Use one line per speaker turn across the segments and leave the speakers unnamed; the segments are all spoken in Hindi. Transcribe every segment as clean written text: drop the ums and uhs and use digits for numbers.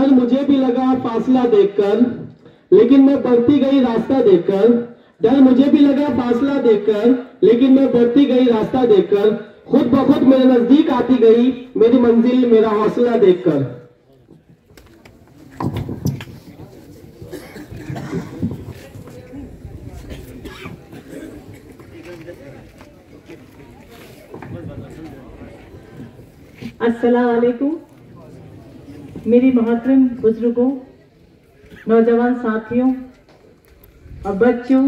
डर मुझे भी लगा फासला देखकर, लेकिन मैं बढ़ती गई रास्ता देखकर। डर मुझे भी लगा फासला देखकर, लेकिन मैं बढ़ती गई रास्ता देखकर। खुद ब खुद मेरे नजदीक आती गई मेरी मंजिल, मेरा हौसला देखकर।
अस्सलाम वालेकुम मेरी मोहतरम बुजुर्गों, नौजवान साथियों और बच्चों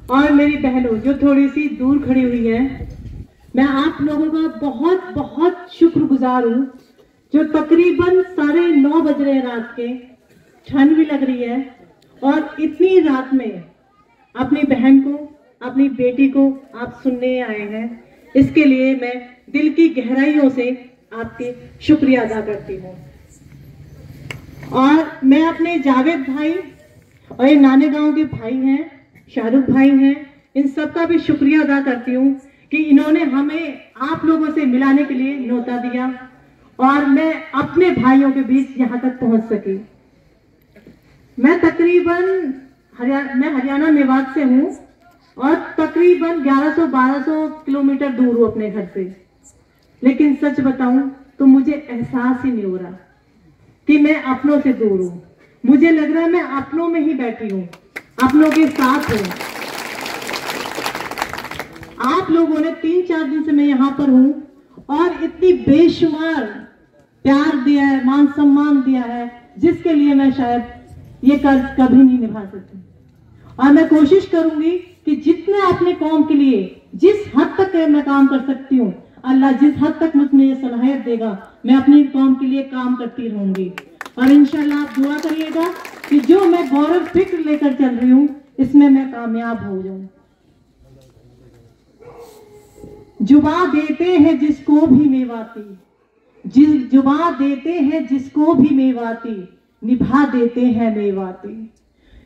और मेरी बहनों जो थोड़ी सी दूर खड़ी हुई है, मैं आप लोगों का बहुत बहुत शुक्रगुजार हूँ जो तकरीबन 9:30 बज रहे हैं रात के, ठंड भी लग रही है और इतनी रात में अपनी बहन को, अपनी बेटी को आप सुनने आए हैं। इसके लिए मैं दिल की गहराइयों से आपके शुक्रिया अदा करती हूँ। और मैं अपने जावेद भाई और ये नाने गांव के भाई हैं, शाहरुख भाई हैं, इन सब का भी शुक्रिया अदा करती हूँ कि इन्होंने हमें आप लोगों से मिलाने के लिए न्योता दिया और मैं अपने भाइयों के बीच यहाँ तक पहुँच सकी। मैं तकरीबन हरियाणा मेवात से हूँ और तकरीबन 1100-1200 किलोमीटर दूर हूँ अपने घर से, लेकिन सच बताऊं तो मुझे एहसास ही नहीं हो रहा कि मैं अपनों से दूर हूं। मुझे लग रहा है मैं अपनों में ही बैठी हूं, अपनों के साथ हूं। आप लोगों ने 3-4 दिन से मैं यहाँ पर हूं और इतनी बेशुमार प्यार दिया है, मान सम्मान दिया है, जिसके लिए मैं शायद ये कर्ज कभी नहीं निभा सकती। और मैं कोशिश करूंगी कि जितने अपने कौम के लिए जिस हद तक मैं काम कर सकती हूँ, अल्लाह जिस हद तक मुझमें ये सलाहियत देगा, मैं अपनी कौम के लिए काम करती रहूंगी। और इंशाल्लाह आप दुआ करिएगा कि जो मैं गौरव फिक्र लेकर चल रही हूँ इसमें मैं कामयाब हो जाऊं। जुबा देते हैं जिसको भी मेवाती, जुबा देते हैं जिसको भी मेवाती, निभा देते हैं मेवाती।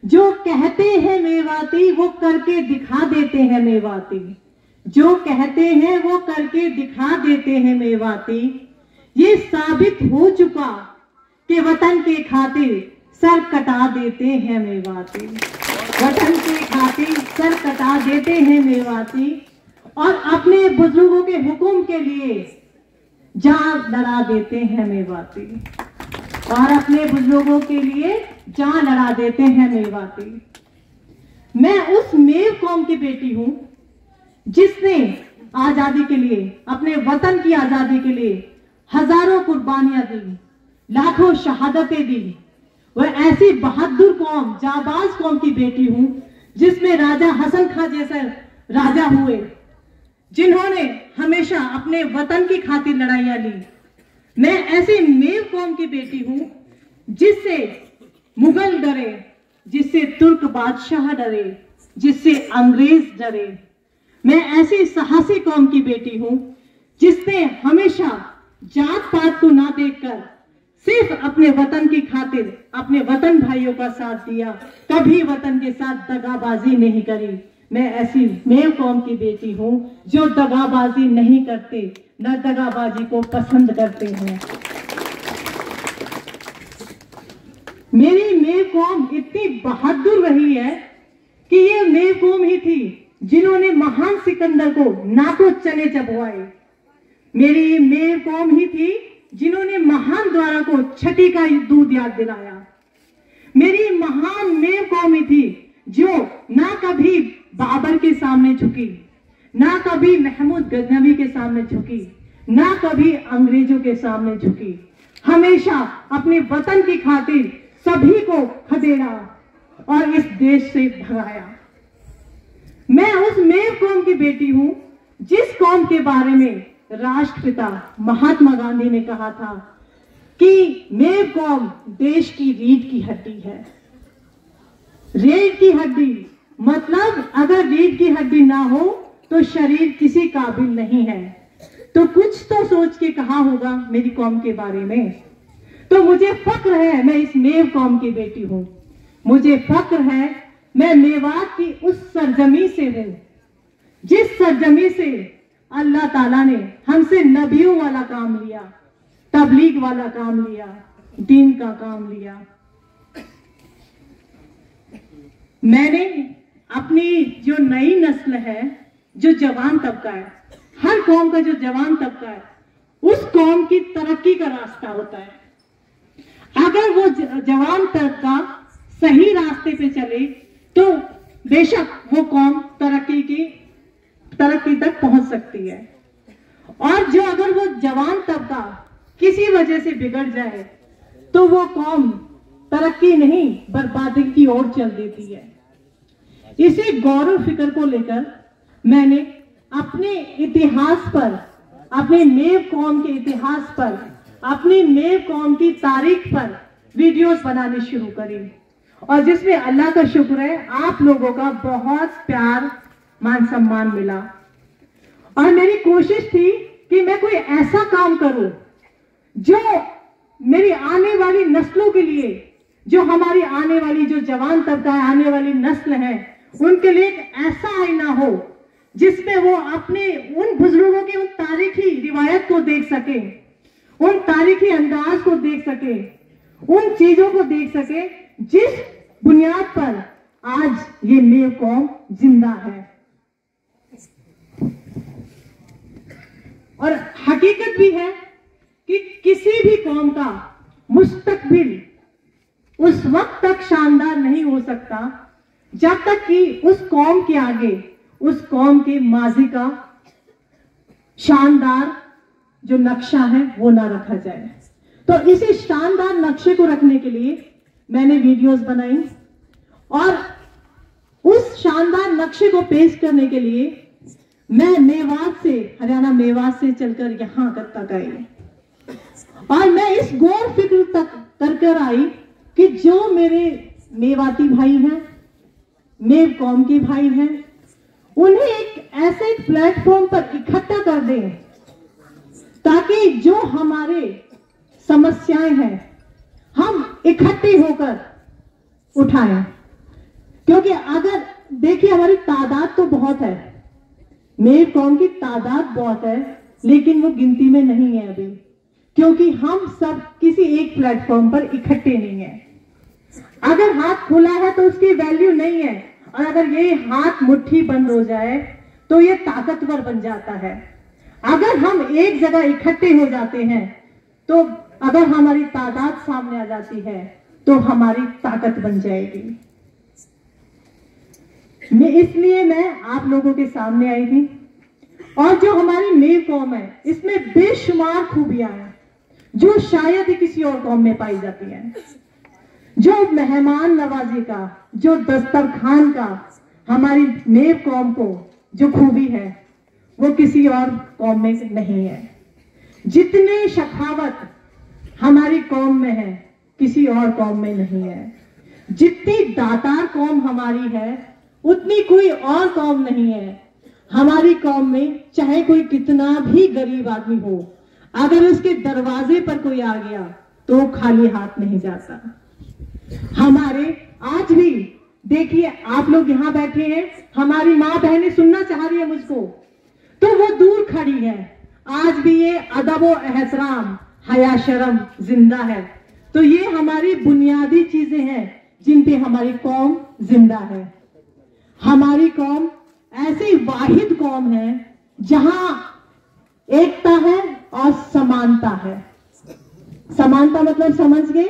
जो कहते हैं मेवाती वो करके दिखा देते हैं मेवाती, जो कहते हैं वो करके दिखा देते हैं मेवाती। ये साबित हो चुका कि वतन के खातिर सर कटा देते हैं मेवाती, वतन के खातिर सर कटा देते हैं मेवाती। और अपने बुजुर्गों के हुक्म के लिए जान लड़ा देते हैं मेवाती, और अपने बुजुर्गों के लिए जान लड़ा देते हैं मेवाती। मैं उस मेव कौम की बेटी हूं जिसने आजादी के लिए, अपने वतन की आजादी के लिए हजारों कुर्बानियां दी, लाखों शहादतें दी। वह ऐसी बहादुर कौम, जाबाज कौम की बेटी हूं जिसमें राजा हसन खां जैसे राजा हुए, जिन्होंने हमेशा अपने वतन की खातिर लड़ाइयां ली। मैं ऐसी मेव कौम की बेटी हूं जिससे मुगल डरे, जिससे तुर्क बादशाह डरे, जिससे अंग्रेज डरे। मैं ऐसी साहसी कौम की बेटी हूं जिसने हमेशा जात पात को ना देखकर सिर्फ अपने वतन की खातिर अपने वतन भाइयों का साथ दिया, कभी वतन के साथ दगाबाजी नहीं करी। मैं ऐसी मेव कौम की बेटी हूं जो दगाबाजी नहीं करते, न दगाबाजी को पसंद करते हैं। मेरी मेव कौम इतनी बहादुर रही है कि ये मेव कौम ही थी जिन्होंने महान सिकंदर को नाको चने चबवाए। मेरी मेव कौम ही थी जिन्होंने महान द्वारा को छठी का दूध याद दिलाया। मेरी महान मेव कौम ही थी जो ना कभी बाबर के सामने झुकी, ना कभी महमूद गजनवी के सामने झुकी, ना कभी अंग्रेजों के सामने झुकी। हमेशा अपने वतन की खातिर सभी को खदेड़ा और इस देश से भगाया। मैं उस मेव कौम की बेटी हूं जिस कौम के बारे में राष्ट्रपिता महात्मा गांधी ने कहा था कि मेव कौम देश की रीढ़ की हड्डी है। रीढ़ की हड्डी मतलब अगर रीढ़ की हड्डी ना हो तो शरीर किसी काबिल नहीं है। तो कुछ तो सोच के कहा होगा मेरी कौम के बारे में। तो मुझे फक्र है मैं इस मेव कौम की बेटी हूं। मुझे फक्र है मैं मेवात की उस सरजमी से हूं जिस सरजमी से अल्लाह ताला ने हमसे नबियों वाला काम लिया, तबलीग वाला काम लिया, दीन का काम लिया। मैंने अपनी जो नई नस्ल है, जो जवान तबका है, हर कौम का जो जवान तबका है, उस कौम की तरक्की का रास्ता होता है। अगर वो जवान तबका सही रास्ते पे चले तो बेशक वो कौम तरक्की तक पहुंच सकती है। और जो अगर वो जवान तबका किसी वजह से बिगड़ जाए तो वो कौम तरक्की नहीं बर्बादी की ओर चल देती है। इसी गौरव फिक्र को लेकर मैंने अपने इतिहास पर, अपने मेव कौम के इतिहास पर, अपनी मेव कौम की तारीख पर वीडियोस बनाने शुरू करी, और जिसमें अल्लाह का शुक्र है आप लोगों का बहुत प्यार मान सम्मान मिला। और मेरी कोशिश थी कि मैं कोई ऐसा काम करूं जो मेरी आने वाली नस्लों के लिए, जो हमारी आने वाली जो जवान तबका है, आने वाली नस्ल है, उनके लिए एक ऐसा आईना हो जिसमें वो अपने उन बुजुर्गों की उन तारीखी रिवायत को देख सके, उन तारीखी अंदाज को देख सके, उन चीजों को देख सके जिस बुनियाद पर आज ये मेव कौम जिंदा है। और हकीकत भी है कि किसी भी कौम का मुस्तकबिल उस वक्त तक शानदार नहीं हो सकता जब तक कि उस कौम के आगे, उस कौम के माजी का शानदार जो नक्शा है वो ना रखा जाए। तो इसी शानदार नक्शे को रखने के लिए मैंने वीडियोस बनाई, और उस शानदार नक्शे को पेश करने के लिए मैं मेवात से, हरियाणा मेवात से चलकर यहां तक आई, और मैं इस गौर फिक्र तक कर आई कि जो मेरे मेवाती भाई हैं, मेव कौम के भाई हैं, उन्हें एक ऐसे प्लेटफॉर्म पर इकट्ठा कर दें ताकि जो हमारे समस्याएं हैं हम इकट्ठे होकर उठाएं। क्योंकि अगर देखिए हमारी तादाद तो बहुत है, मेव कौम की तादाद बहुत है, लेकिन वो गिनती में नहीं है अभी, क्योंकि हम सब किसी एक प्लेटफॉर्म पर इकट्ठे नहीं है। अगर हाथ खुला है तो उसकी वैल्यू नहीं है, और अगर ये हाथ मुट्ठी बंद हो जाए तो ये ताकतवर बन जाता है। अगर हम एक जगह इकट्ठे हो जाते हैं तो अगर हमारी तादाद सामने आ जाती है तो हमारी ताकत बन जाएगी। इसलिए मैं आप लोगों के सामने आई थी, और जो हमारी मेव कौम है इसमें बेशुमार खूबियां हैं जो शायद ही किसी और कौम में पाई जाती हैं। जो मेहमान नवाजी का, जो दस्तरखान का हमारी मेव कौम को जो खूबी है वो किसी और कौम में नहीं है। जितने शखावत हमारी कौम में है किसी और कौम में नहीं है। जितनी दातार कौम हमारी है उतनी कोई और कौम नहीं है। हमारी कौम में चाहे कोई कितना भी गरीब आदमी हो, अगर उसके दरवाजे पर कोई आ गया तो वो खाली हाथ नहीं जाता। हमारे आज भी देखिए, आप लोग यहां बैठे हैं, हमारी माँ बहनें सुनना चाह रही है मुझको, तो वो दूर खड़ी है। आज भी ये अदब व एहतराम, हया शर्म जिंदा है। तो ये हमारी बुनियादी चीजें हैं जिन पे हमारी कौम जिंदा है। हमारी कौम ऐसी वाहिद कौम है जहां एकता है और समानता है। समानता मतलब समझ गए?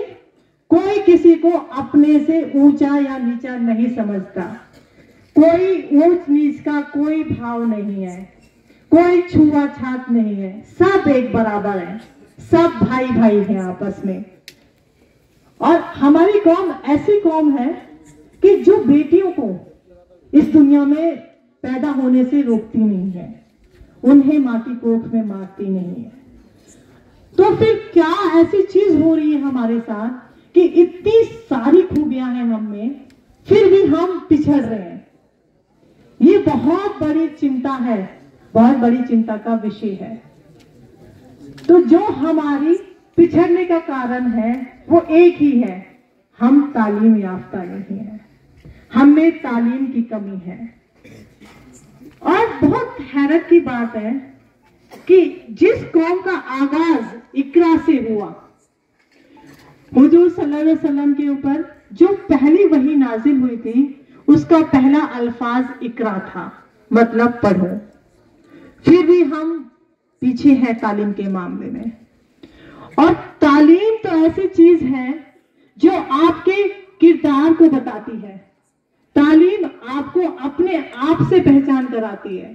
कोई किसी को अपने से ऊंचा या नीचा नहीं समझता, कोई ऊंच नीच का कोई भाव नहीं है, कोई छुआछात नहीं है, सब एक बराबर है, सब भाई भाई हैं आपस में। और हमारी कौम ऐसी कौम है कि जो बेटियों को इस दुनिया में पैदा होने से रोकती नहीं है, उन्हें मां की कोख में मारती नहीं है। तो फिर क्या ऐसी चीज हो रही है हमारे साथ कि इतनी सारी खूबियां हैं हम में, फिर भी हम पिछड़ रहे हैं? ये बहुत बड़ी चिंता है, बहुत बड़ी चिंता का विषय है। तो जो हमारी पिछड़ने का कारण है वो एक ही है, हम तालीम याफ्ता नहीं है, हमें तालीम की कमी है। और बहुत हैरत की बात है कि जिस कौम का आगाज इकरा से हुआ, हुजूर सल्लल्लाहु अलैहि वसल्लम के ऊपर जो पहली वही नाजिल हुई थी, उसका पहला अल्फाज इकरा था, मतलब पढ़ो। फिर भी हम पीछे हैं तालीम के मामले में। और तालीम तो ऐसी चीज है जो आपके किरदार को बताती है। तालीम आपको अपने आप से पहचान कराती है।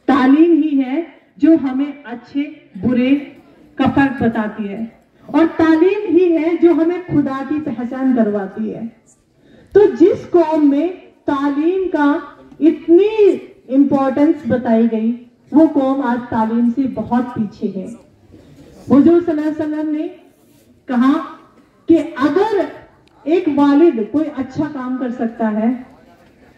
तालीम ही है जो हमें अच्छे बुरे का फर्क बताती है, और तालीम ही है जो हमें खुदा की पहचान करवाती है। तो जिस कौम में तालीम का इतनी इंपॉर्टेंस बताई गई, वो कौम आज तालीम से बहुत पीछे है। हुजूर सल्लल्लाहु अलैहि वसल्लम ने कहा कि अगर एक वालिद कोई अच्छा काम कर सकता है,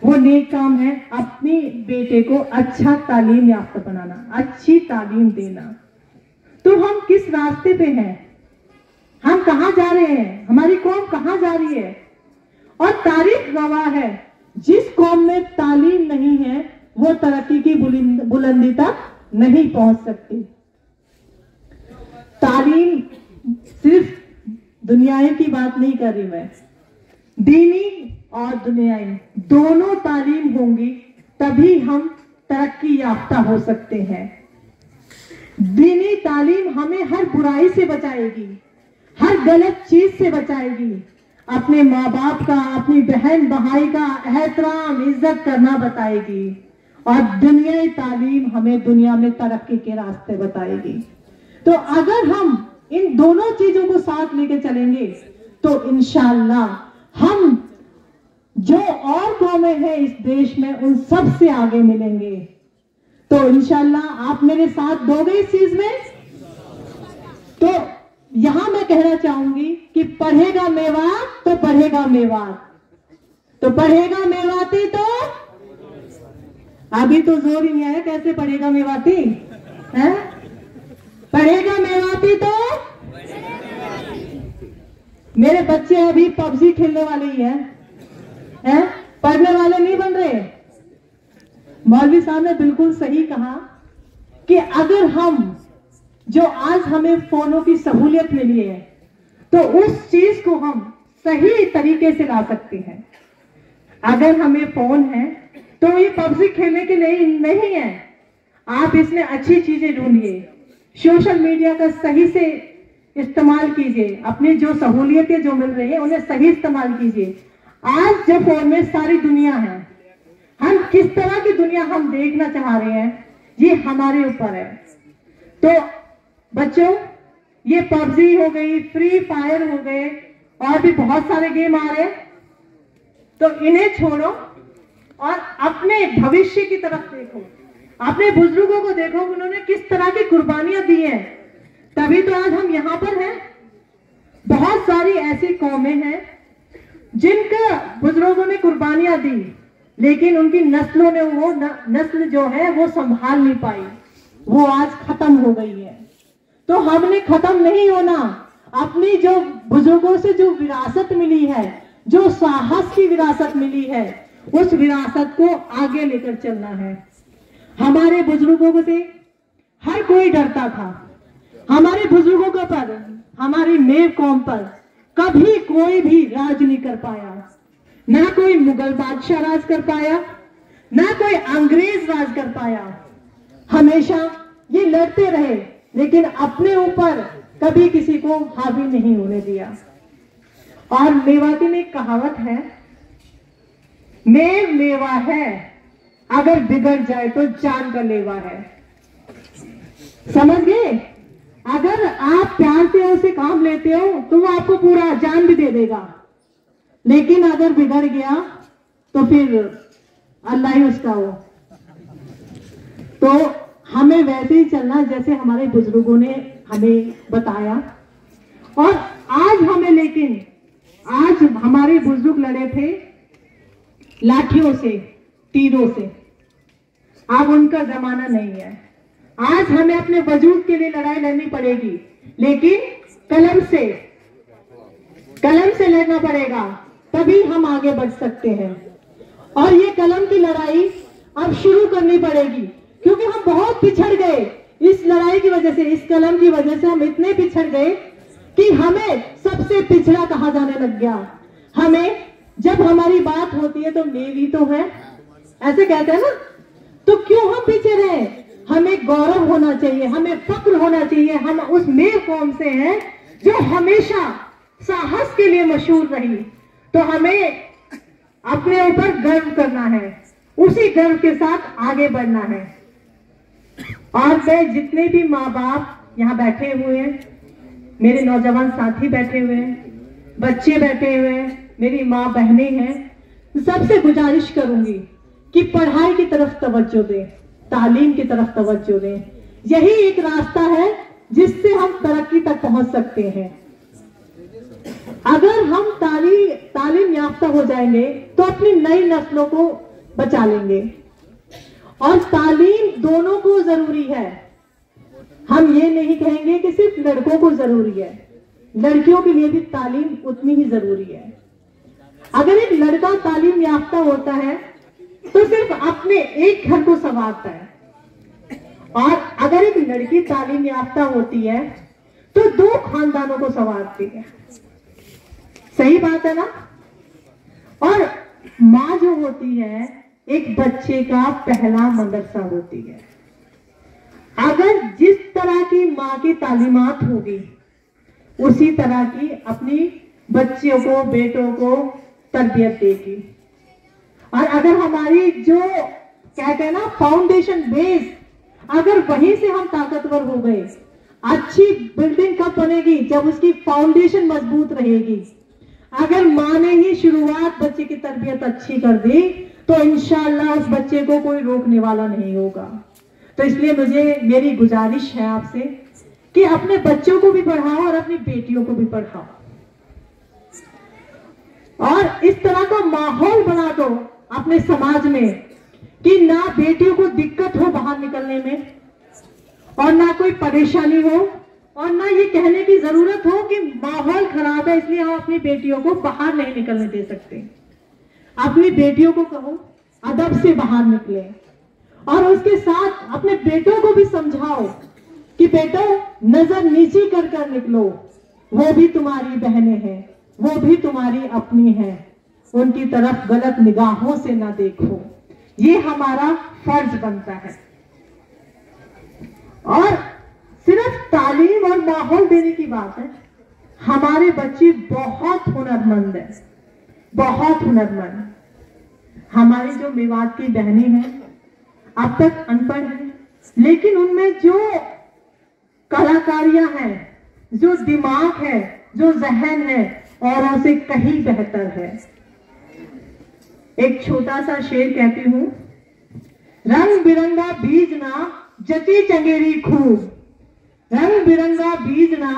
वो नेक काम है अपनी बेटे को अच्छा तालीम याफ्ता बनाना, अच्छी तालीम देना। तो हम किस रास्ते पे हैं? हम कहां जा रहे हैं? हमारी कौम कहां जा रही है? और तारीख गवाह है, जिस कौम में तालीम नहीं है वो तरक्की की बुलंदी तक नहीं पहुंच सकती। तालीम सिर्फ दुनियाई की बात नहीं कर रही मैं, दीनी और दुनियाई दोनों तालीम होंगी, तभी हम तरक्की याफ्ता हो सकते हैं। दीनी तालीम हमें हर बुराई से बचाएगी, हर गलत चीज से बचाएगी। अपने माँ बाप का, अपनी बहन भाई का एहतराम इज्जत करना बताएगी, और दुनियाई तालीम हमें दुनिया में तरक्की के रास्ते बताएगी। तो अगर हम इन दोनों चीजों को साथ लेके चलेंगे तो इंशाअल्लाह हम जो और कौमें हैं इस देश में उन सब से आगे मिलेंगे। तो इंशाअल्लाह आप मेरे साथ दोगे इस चीज में। तो यहां मैं कहना चाहूंगी कि पढ़ेगा मेवात तो बढ़ेगा मेवात, तो पढ़ेगा मेवाती तो अभी तो जोर ही नहीं आया, कैसे पढ़ेगा मेवाती है? पढ़ेगा मेवाती तो मेरे बच्चे अभी पबजी खेलने वाले ही हैं, पढ़ने वाले नहीं बन रहे। मौलवी साहब ने बिल्कुल सही कहा कि अगर हम जो आज हमें फोनों की सहूलियत मिली है, तो उस चीज को हम सही तरीके से ला सकते हैं। अगर हमें फोन है तो ये पबजी खेलने के लिए नहीं है, आप इसमें अच्छी चीजें ढूंढिए, सोशल मीडिया का सही से इस्तेमाल कीजिए, अपनी जो सहूलियतें जो मिल रही है उन्हें सही इस्तेमाल कीजिए। आज जो फोन में सारी दुनिया है, हम किस तरह की दुनिया हम देखना चाह रहे हैं ये हमारे ऊपर है। तो बच्चों, ये पबजी हो गई, फ्री फायर हो गए, और भी बहुत सारे गेम आ रहे, तो इन्हें छोड़ो और अपने भविष्य की तरफ देखो, अपने बुजुर्गों को देखो, उन्होंने किस तरह की कुर्बानियां दी हैं, तभी तो आज हम यहां पर हैं। बहुत सारी ऐसी कौमें हैं जिनका बुजुर्गों ने कुर्बानियां दी, लेकिन उनकी नस्लों ने वो नस्ल जो है वो संभाल नहीं पाई, वो आज खत्म हो गई है। तो हमने खत्म नहीं होना, अपनी जो बुजुर्गों से जो विरासत मिली है, जो साहस की विरासत मिली है, उस विरासत को आगे लेकर चलना है। हमारे बुजुर्गों से हर कोई डरता था, हमारे बुजुर्गों के पर, हमारी मेव कौम पर कभी कोई भी राज नहीं कर पाया, ना कोई मुगल बादशाह राज कर पाया, ना कोई अंग्रेज राज कर पाया। हमेशा ये लड़ते रहे, लेकिन अपने ऊपर कभी किसी को हावी नहीं होने दिया। और मेवाती में एक कहावत है, मेव लेवा है, अगर बिगड़ जाए तो जान का लेवा है। समझ गए? अगर आप प्यार से उसे काम लेते हो तो वो आपको पूरा जान भी दे देगा, लेकिन अगर बिगड़ गया तो फिर अल्लाह ही उसका हो। तो हमें वैसे ही चलना जैसे हमारे बुजुर्गों ने हमें बताया। और आज हमें, लेकिन आज हमारे बुजुर्ग लड़े थे लाठियों से, तीरों से, अब उनका जमाना नहीं है। आज हमें अपने वजूद के लिए लड़ाई लड़नी पड़ेगी, लेकिन कलम से लड़ना पड़ेगा, तभी हम आगे बढ़ सकते हैं। और ये कलम की लड़ाई अब शुरू करनी पड़ेगी, क्योंकि हम बहुत पिछड़ गए इस लड़ाई की वजह से, इस कलम की वजह से हम इतने पिछड़ गए कि हमें सबसे पिछड़ा कहा जाने लग गया। हमें जब हमारी बात होती है तो मेरी तो है, ऐसे कहते हैं ना, तो क्यों हम पीछे रहे? हमें गौरव होना चाहिए, हमें फक्र होना चाहिए। हम उस मेल कौम से हैं जो हमेशा साहस के लिए मशहूर रही, तो हमें अपने ऊपर गर्व करना है, उसी गर्व के साथ आगे बढ़ना है। और मैं जितने भी माँ बाप यहाँ बैठे हुए हैं, मेरे नौजवान साथी बैठे हुए हैं, बच्चे बैठे हुए हैं, मेरी माँ बहनें हैं, सबसे गुजारिश करूंगी कि पढ़ाई की तरफ तवज्जो दें, तालीम की तरफ तवज्जो दें। यही एक रास्ता है जिससे हम तरक्की तक पहुंच सकते हैं। अगर हम तालीम याफ्ता हो जाएंगे तो अपनी नई नस्लों को बचा लेंगे। और तालीम दोनों को जरूरी है। हम ये नहीं कहेंगे कि सिर्फ लड़कों को जरूरी है, लड़कियों के लिए भी तालीम उतनी ही जरूरी है। अगर एक लड़का तालीम याफ्ता होता है तो सिर्फ अपने एक घर को संवारता है, और अगर एक लड़की तालीम याफ्ता होती है तो 2 खानदानों को संवारती है। सही बात है ना? और माँ जो होती है एक बच्चे का पहला मदरसा होती है। अगर जिस तरह की माँ की तालीमात होगी उसी तरह की अपनी बच्चियों को, बेटों को तरबियत देगी। और अगर हमारी जो कहते हैं ना फाउंडेशन बेस, अगर वहीं से हम ताकतवर हो गए, अच्छी बिल्डिंग कब बनेगी? जब उसकी फाउंडेशन मजबूत रहेगी। अगर माँ ने ही शुरुआत बच्चे की तरबियत अच्छी कर दी तो इंशाअल्लाह उस बच्चे को कोई रोकने वाला नहीं होगा। तो इसलिए मेरी गुजारिश है आपसे कि अपने बच्चों को भी पढ़ाओ और अपनी बेटियों को भी पढ़ाओ, और इस तरह का माहौल बना दो अपने समाज में कि ना बेटियों को दिक्कत हो बाहर निकलने में, और ना कोई परेशानी हो, और ना ये कहने की जरूरत हो कि माहौल खराब है इसलिए हम अपनी बेटियों को बाहर नहीं निकलने दे सकते। अपनी बेटियों को कहो अदब से बाहर निकले, और उसके साथ अपने बेटों को भी समझाओ कि बेटो नजर नीची कर कर निकलो, वो भी तुम्हारी बहनें हैं, वो भी तुम्हारी अपनी हैं, उनकी तरफ गलत निगाहों से ना देखो। ये हमारा फर्ज बनता है। और सिर्फ तालीम और माहौल देने की बात है, हमारे बच्चे बहुत हुनरमंद हैं, बहुत हुनरमंद। हमारी जो मेवात की बहनें हैं अब तक अनपढ़ हैं, लेकिन उनमें जो कलाकारियां हैं, जो दिमाग है, जो जहन है, औरों से कहीं बेहतर है। एक छोटा सा शेर कहती हूं, रंग बिरंगा बीज ना जची चंगेरी खूब, रंग बिरंगा बीज ना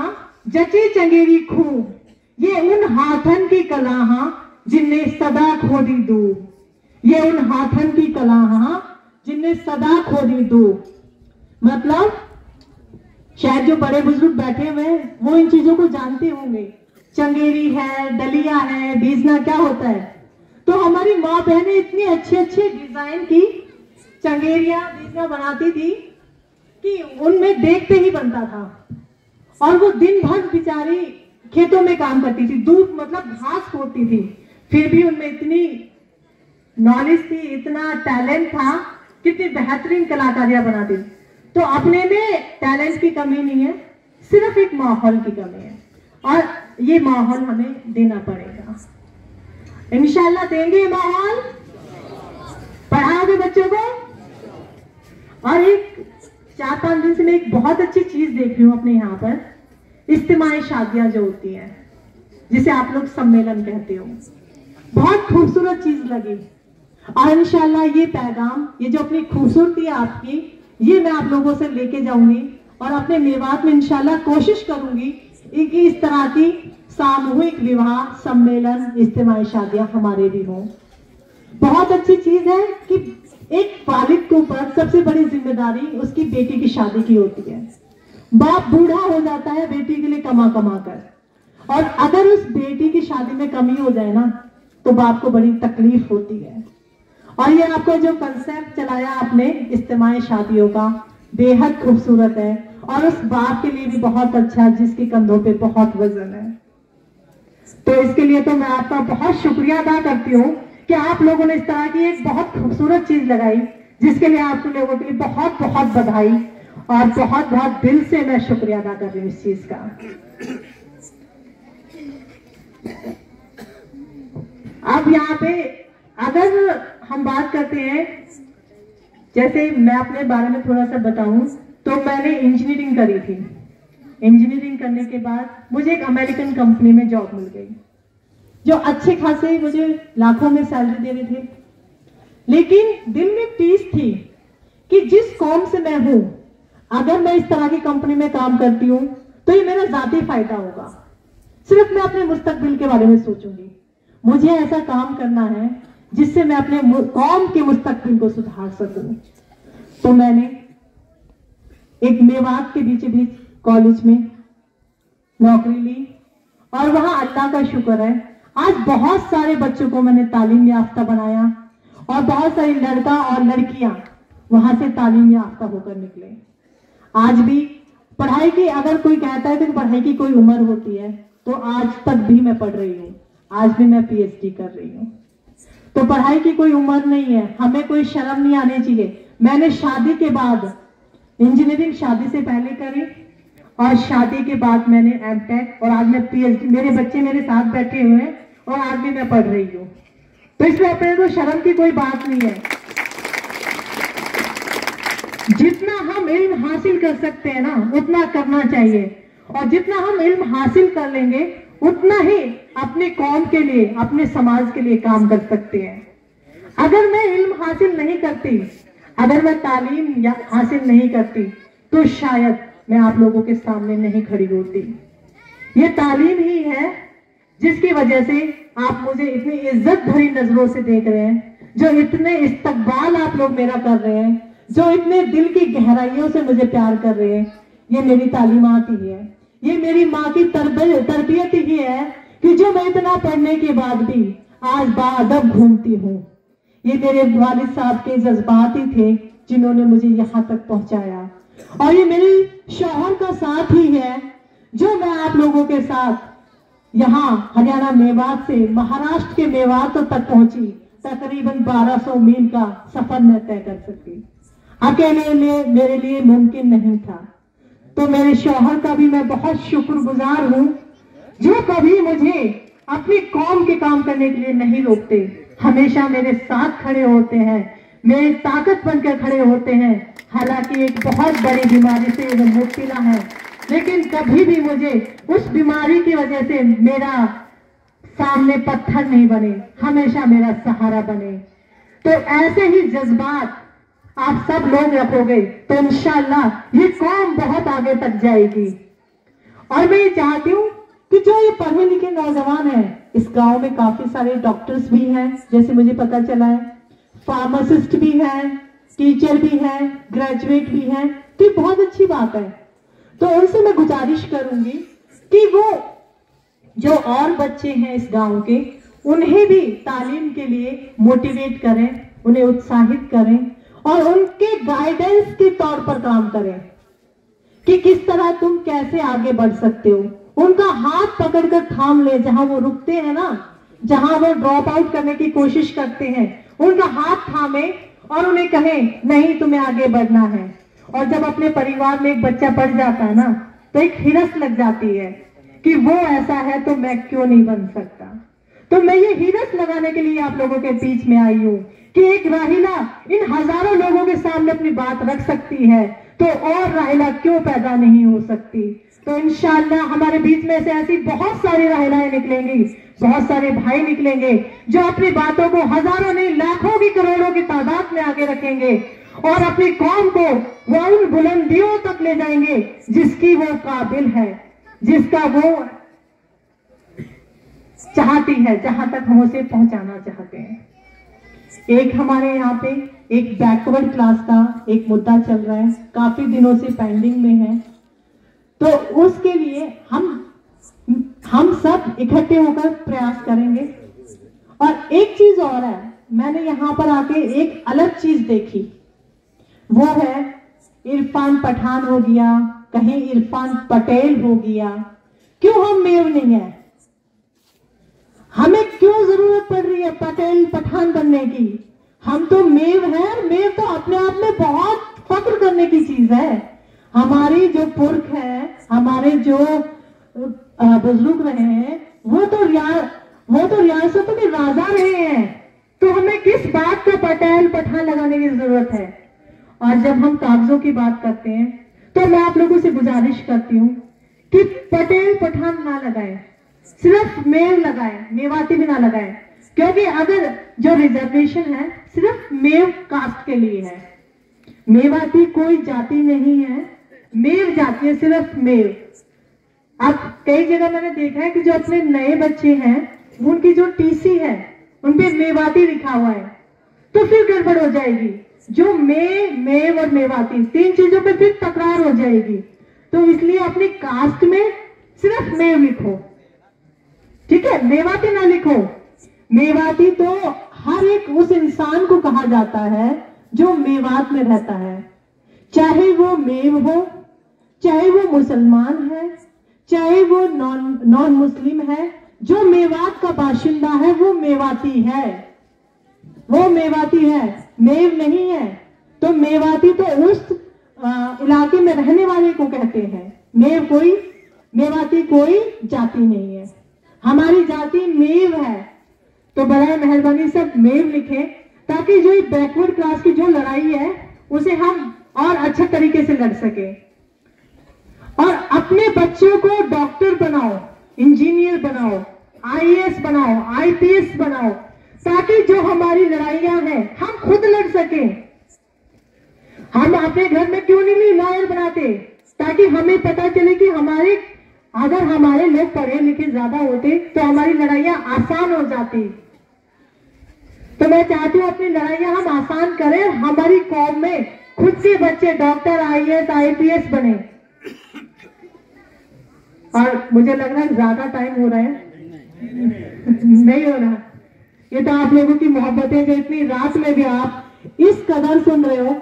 जची चंगेरी खूब, ये उन हाथन की कलाहां जिनने सदा खोदी दूब, ये उन हाथन की कलाहां जिनने सदा खोदी दूब। मतलब शायद जो बड़े बुजुर्ग बैठे हुए हैं वो इन चीजों को जानते होंगे। चंगेरी है, डलिया है, बीजना क्या होता है। तो हमारी माँ बहनें इतनी अच्छे अच्छे डिजाइन की चंगेरिया बीजना बनाती थी कि उनमें देखते ही बनता था, और वो दिन भर बेचारी खेतों में काम करती थी, धूप मतलब घास खोदती थी, फिर भी उनमें इतनी नॉलेज थी, इतना टैलेंट था, कितनी बेहतरीन कलाकारियां बनाती। तो अपने में टैलेंट की कमी नहीं है, सिर्फ एक माहौल की कमी है, और ये माहौल हमें देना पड़ेगा। इंशाल्लाह देंगे ये माहौल, पढ़ाओगे बच्चों को। और एक 4-5 दिन से मैं एक बहुत अच्छी चीज देख रही हूँ अपने यहाँ पर, इज्तिमाई शादियां जो होती है, जिसे आप लोग सम्मेलन कहते हो, बहुत खूबसूरत चीज लगी। और इंशाल्लाह ये पैगाम, ये जो अपनी खूबसूरती है आपकी, ये मैं आप लोगों से लेके जाऊंगी, और अपने मेवात में इंशाल्लाह कोशिश करूंगी कि इस तरह की सामूहिक विवाह, सम्मेलन, इज्तिमाई शादियां हमारे भी हों। बहुत अच्छी चीज है कि एक वालिद के ऊपर सबसे बड़ी जिम्मेदारी उसकी बेटी की शादी की होती है। बाप बूढ़ा हो जाता है बेटी के लिए कमा कमा कर, और अगर उस बेटी की शादी में कमी हो जाए ना तो बाप को बड़ी तकलीफ होती है। और ये आपको जो कंसेप्ट चलाया आपने इज्तिमाई शादियों का, बेहद खूबसूरत है, और उस बाप के लिए भी बहुत अच्छा जिसके कंधों पे बहुत वजन है। तो इसके लिए तो मैं आपका बहुत शुक्रिया अदा करती हूँ कि आप लोगों ने इस तरह की एक बहुत खूबसूरत चीज लगाई, जिसके लिए आप लोगों के लिए बहुत बहुत बधाई और बहुत बहुत दिल से मैं शुक्रिया अदा कर रही हूँ इस चीज का। अब यहाँ पे अगर हम बात करते हैं, जैसे मैं अपने बारे में थोड़ा सा बताऊं तो मैंने इंजीनियरिंग करी थी। इंजीनियरिंग करने के बाद मुझे एक अमेरिकन कंपनी में जॉब मिल गई, जो अच्छे खासे मुझे लाखों में सैलरी दे रहे थे। लेकिन दिल में टीस थी कि जिस कौम से मैं हूं, अगर मैं इस तरह की कंपनी में काम करती हूं तो ये मेरा जाती फायदा होगा। सिर्फ मैं अपने मुस्तकबिल के बारे में सोचूंगी। मुझे ऐसा काम करना है जिससे मैं अपने कौम के मुस्तकबिल को सुधार सकूं। तो मैंने एक मेवात के बीच बीच कॉलेज में नौकरी ली और वहां अल्लाह का शुक्र है आज बहुत सारे बच्चों को मैंने तालीम याफ्ता बनाया और बहुत सारे लड़का और लड़कियां वहां से तालीम याफ्ता होकर निकले। आज भी पढ़ाई की, अगर कोई कहता है कि पढ़ाई की कोई उम्र होती है, तो आज तक भी मैं पढ़ रही हूँ। आज भी मैं पीएचडी कर रही हूँ। तो पढ़ाई की कोई उम्र नहीं है, हमें कोई शर्म नहीं आनी चाहिए। मैंने शादी के बाद इंजीनियरिंग शादी से पहले करी और शादी के बाद मैंने एमटेक और आज मैं पीएचडी। मेरे बच्चे मेरे साथ बैठे हुए हैं और आज भी मैं पढ़ रही हूँ। तो इसमें अपने तो शर्म की कोई बात नहीं है। जितना हम इल्म हासिल कर सकते हैं ना, उतना करना चाहिए, और जितना हम इल्म हासिल कर लेंगे उतना ही अपने कौम के लिए, अपने समाज के लिए काम कर सकते हैं। अगर मैं इल्म हासिल नहीं करती, अगर मैं तालीम हासिल नहीं करती, तो शायद मैं आप लोगों के सामने नहीं खड़ी होती। ये तालीम ही है जिसकी वजह से आप मुझे इतनी इज्जत भरी नजरों से देख रहे हैं, जो इतने इस्तकबाल आप लोग मेरा कर रहे हैं, जो इतने दिल की गहराइयों से मुझे प्यार कर रहे हैं। ये मेरी तालीमात ही है, ये मेरी माँ की तरबियत ही है कि जो मैं इतना पढ़ने के बाद भी आज बाअदब घूमती हूँ। ये मेरे वालिद साहब के जज्बात ही थे जिन्होंने मुझे यहाँ तक पहुंचाया, और ये मेरे शौहर का साथ ही है जो मैं आप लोगों के साथ यहाँ हरियाणा मेवात से महाराष्ट्र के मेवात तक पहुंची। तकरीबन 1200 मील का सफर मैं तय कर सकी। अकेले मेरे लिए मुमकिन नहीं था। तो मेरे शौहर का भी मैं बहुत शुक्रगुजार हूँ, जो कभी मुझे अपनी कौम के काम करने के लिए नहीं रोकते, हमेशा मेरे साथ खड़े होते हैं, मेरी ताकत बनकर खड़े होते हैं। हालांकि एक बहुत बड़ी बीमारी से मुब्तला है, लेकिन कभी भी मुझे उस बीमारी की वजह से मेरा सामने पत्थर नहीं बने, हमेशा मेरा सहारा बने। तो ऐसे ही जज्बात आप सब लोग रखोगे तो इंशाअल्लाह ये कौम बहुत आगे तक जाएगी। और मैं ये चाहती हूँ कि जो ये पढ़े लिखे नौजवान हैं, इस गांव में काफी सारे डॉक्टर्स भी हैं, जैसे मुझे पता चला है, फार्मासिस्ट भी हैं, टीचर भी हैं, ग्रेजुएट भी हैं। तो ये बहुत अच्छी बात है। तो उनसे मैं गुजारिश करूंगी कि वो जो और बच्चे हैं इस गांव के, उन्हें भी तालीम के लिए मोटिवेट करें, उन्हें उत्साहित करें और उनके गाइडेंस के तौर पर काम करें कि किस तरह तुम कैसे आगे बढ़ सकते हो। उनका हाथ पकड़कर थाम ले, जहां वो रुकते हैं ना, जहां वो ड्रॉप आउट करने की कोशिश करते हैं, उनका हाथ थामे और उन्हें कहें नहीं तुम्हें आगे बढ़ना है। और जब अपने परिवार में एक बच्चा पढ़ जाता है ना, तो एक हिरस लग जाती है कि वो ऐसा है तो मैं क्यों नहीं बन सकता। तो मैं ये हिरस लगाने के लिए आप लोगों के बीच में आई हूँ कि एक राहिला इन हजारों लोगों के सामने अपनी बात रख सकती है, तो और राहिला क्यों पैदा नहीं हो सकती। तो इंशाअल्लाह हमारे बीच में से ऐसी बहुत सारी राहिलाएं निकलेंगी, बहुत सारे भाई निकलेंगे जो अपनी बातों को हजारों नहीं लाखों की करोड़ों की तादाद में आगे रखेंगे और अपनी कौम को वो उन बुलंदियों तक ले जाएंगे जिसकी वो काबिल है, जिसका वो चाहती है, जहां तक हम उसे पहुंचाना चाहते हैं। एक हमारे यहाँ पे एक बैकवर्ड क्लास का एक मुद्दा चल रहा है, काफी दिनों से पेंडिंग में है। तो उसके लिए हम सब इकट्ठे होकर प्रयास करेंगे। और एक चीज और है, मैंने यहाँ पर आके एक अलग चीज देखी, वो है इरफान पठान हो गया, कहीं इरफान पटेल हो गया, क्यों हम मेव नहीं है? हमें क्यों जरूरत पड़ रही है पटेल पठान बनने की? हम तो मेव है। मेव तो अपने आप में बहुत फक्र करने की चीज है। हमारी जो पुरख है, हमारे जो बुजुर्ग रहे हैं, वो तो रियासतों के राजा रहे हैं। तो हमें किस बात का पटेल पठान लगाने की जरूरत है? और जब हम कागजों की बात करते हैं तो मैं आप लोगों से गुजारिश करती हूँ कि पटेल पठान ना लगाएं, सिर्फ मेव लगाएं, मेवाती भी ना लगाएं। क्योंकि अगर जो रिजर्वेशन है सिर्फ मेव कास्ट के लिए है। मेवाती कोई जाति नहीं है, मेव जाति है, सिर्फ मेव। अब कई जगह मैंने देखा है कि जो अपने नए बच्चे हैं उनकी जो टीसी है उनपे मेवाती लिखा हुआ है, तो फिर गड़बड़ हो जाएगी। जो मेव और मेवाती तीन चीजों पे फिर तकरार हो जाएगी। तो इसलिए अपनी कास्ट में सिर्फ मेव लिखो, ठीक है, मेवाती ना लिखो। मेवाती तो हर एक उस इंसान को कहा जाता है जो मेवात में रहता है, चाहे वो मेव हो, चाहे वो मुसलमान है, चाहे वो नॉन मुस्लिम है। जो मेवात का बाशिंदा है वो मेवाती है, वो मेवाती है, मेव नहीं है। तो मेवाती तो उस इलाके में रहने वाले को कहते हैं। मेवाती कोई जाति नहीं है। हमारी जाति मेव है। तो बराए मेहरबानी सब मेव लिखें, ताकि जो बैकवर्ड क्लास की जो लड़ाई है उसे हम और अच्छे तरीके से लड़ सके। और अपने बच्चों को डॉक्टर बनाओ, इंजीनियर बनाओ, आईएएस बनाओ, आईपीएस बनाओ, ताकि जो हमारी लड़ाइयां हैं हम खुद लड़ सकें। हम अपने घर में क्यों नहीं लॉयर बनाते, ताकि हमें पता चले कि अगर हमारे लोग पढ़े लिखे ज्यादा होते तो हमारी लड़ाइयां आसान हो जाती। तो मैं चाहती हूँ अपनी लड़ाइयां हम आसान करें, हमारी कौम में खुद के बच्चे डॉक्टर, आईएएस, आईपीएस बने। और मुझे लग रहा है ज्यादा टाइम हो रहा है, नहीं हो रहा। ये तो आप लोगों की मोहब्बतें जो इतनी रात में भी आप इस कदर सुन रहे हो,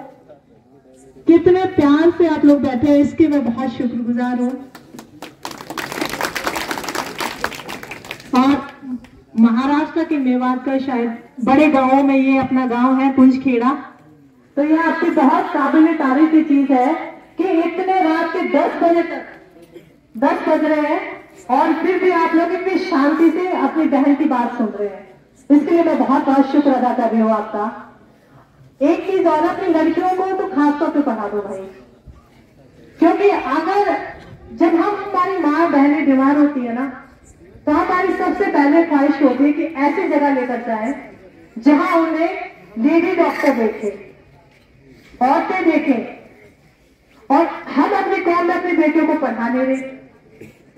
कितने प्यार से आप लोग बैठे हैं, इसके मैं बहुत शुक्रगुजार हूं। और महाराष्ट्र के मेवात का शायद बड़े गांवों में ये अपना गांव है पुंजखेड़ा। तो ये आपकी बहुत काबिल तारीफ की चीज है कि इतने रात के 10 बजे तक 10 बज रहे हैं और फिर भी आप लोग इतनी शांति से अपनी बहन की बात सुन रहे हैं। इसके लिए मैं बहुत बहुत शुक्र अदा कर रही हूँ आपका। एक चीज और, अपनी लड़कियों को तो खासतौर पे पढ़ा दो भाई, क्योंकि अगर जब हमारी माँ बहनें बीमार होती है ना, तो हमारी सबसे पहले ख्वाहिश होती है कि ऐसी जगह लेकर जाए जहां उन्हें लेडी डॉक्टर देखे, औरतें देखें। और हम अपनी कौम में अपने बेटियों को पढ़ाने रहे।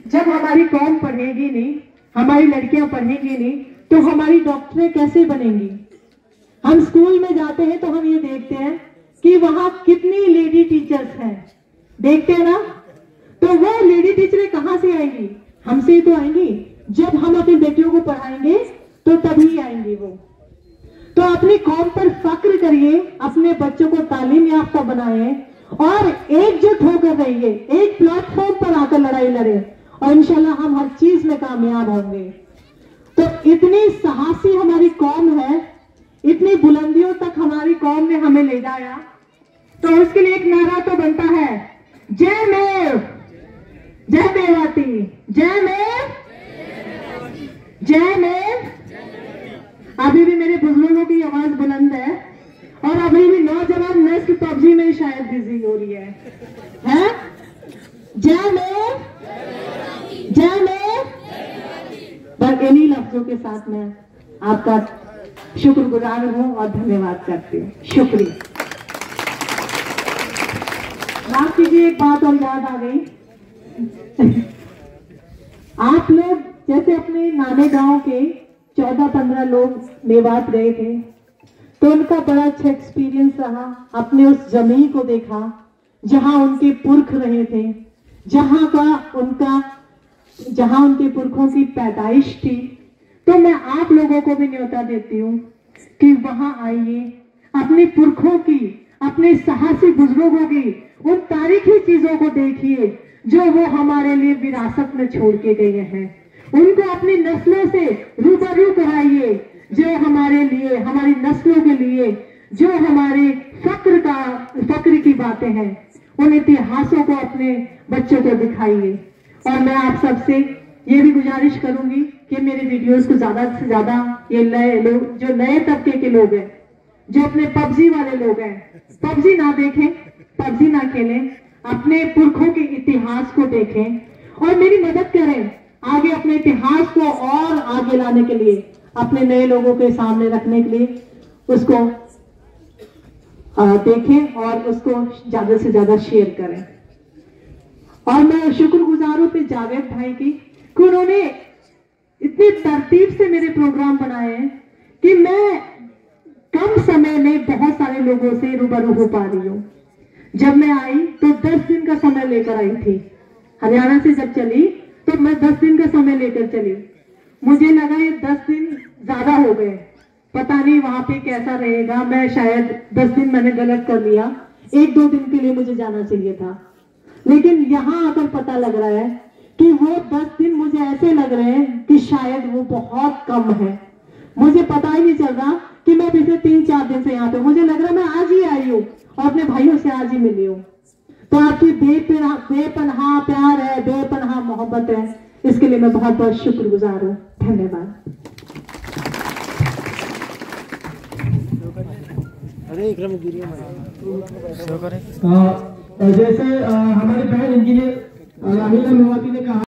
जब हमारी कौम पढ़ेगी नहीं, हमारी लड़कियां पढ़ेंगी नहीं, तो हमारी डॉक्टरें कैसे बनेंगी? हम स्कूल में जाते हैं तो हम ये देखते हैं कि वहां कितनी लेडी टीचर्स हैं, देखते हैं ना। तो वो लेडी टीचरें कहां से आएंगी? हमसे ही तो आएंगी। जब हम अपनी बेटियों को पढ़ाएंगे तो तभी आएंगी वो। तो अपनी कौम पर फक्र करिए, अपने बच्चों को तालीम याफ्ता बनाए और एकजुट होकर रहिए, एक प्लेटफॉर्म पर आकर लड़ाई लड़े और इंशाल्लाह हम हर चीज में कामयाब होंगे। तो इतनी साहसी हमारी कौम है, इतनी बुलंदियों तक हमारी कौम ने हमें ले जाया, तो उसके लिए एक नारा तो बनता है, जय मेव, जय मेवाती, जय मेव, जय मेव। अभी भी मेरे बुजुर्गों की आवाज बुलंद है और अभी भी नौजवान नस्ल पबजी में शायद बिजी हो रही है? जय मेव, जय मेव। पर इन्हीं लफ्जों के साथ मैं आपका शुक्रगुजार हूं और धन्यवाद करती हूँ। शुक्रिया। माफ कीजिए, एक बात और याद आ गई। आप लोग जैसे अपने नाने गांव के 14-15 लोग मेवात गए थे, तो उनका बड़ा अच्छा एक्सपीरियंस रहा। अपने उस जमीन को देखा जहां उनके पुरख रहे थे, जहां उनके पुरखों की पैदाइश थी। तो मैं आप लोगों को भी न्योता देती हूँ कि वहां आइए, अपने पुरखों की, अपने साहसी बुजुर्गों की उन तारीखी चीजों को देखिए जो वो हमारे लिए विरासत में छोड़ के गए हैं। उनको अपनी नस्लों से रूबरू कराइए, जो हमारे लिए, हमारी नस्लों के लिए, जो हमारे फक्र की बातें हैं, उन इतिहासों को अपने बच्चों को दिखाइए। और मैं आप सबसे ये भी गुजारिश करूंगी कि मेरे वीडियोस को ज्यादा से ज्यादा ये नए लोग, जो नए तबके के लोग हैं, जो अपने पबजी वाले लोग हैं, पबजी ना देखें, पबजी ना खेलें, अपने पुरखों के इतिहास को देखें और मेरी मदद करें आगे अपने इतिहास को और आगे लाने के लिए, अपने नए लोगों के सामने रखने के लिए उसको देखें और उसको ज्यादा से ज्यादा शेयर करें। और मैं शुक्रगुजार हूं पे जावेद भाई की कि उन्होंने इतनी तरतीब से मेरे प्रोग्राम बनाए हैं कि मैं कम समय में बहुत सारे लोगों से रूबरू हो पा रही हूँ। जब मैं आई तो 10 दिन का समय लेकर आई थी। हरियाणा से जब चली तो मैं 10 दिन का समय लेकर चली। मुझे लगा ये 10 दिन ज्यादा हो गए, पता नहीं वहां पे कैसा रहेगा। मैं शायद 10 दिन मैंने गलत कर लिया, 1-2 दिन के लिए मुझे जाना चाहिए था। लेकिन यहाँ आकर पता लग रहा है कि वो 10 दिन मुझे ऐसे लग रहे हैं कि शायद वो बहुत कम है। मुझे पता ही नहीं चल रहा कि मैं पिछले 3-4 दिन से यहाँ पे, मुझे लग रहा है मैं आज ही आई हूँ और अपने भाइयों से आज ही मिली हूँ। तो आपकी बेपनाह प्यार है, बेपनाह मोहब्बत है, इसके लिए मैं बहुत बहुत शुक्रगुजार हूँ। धन्यवाद।
जैसे हमारे बहन इंजीनियर राहिला मेवाती ने कहा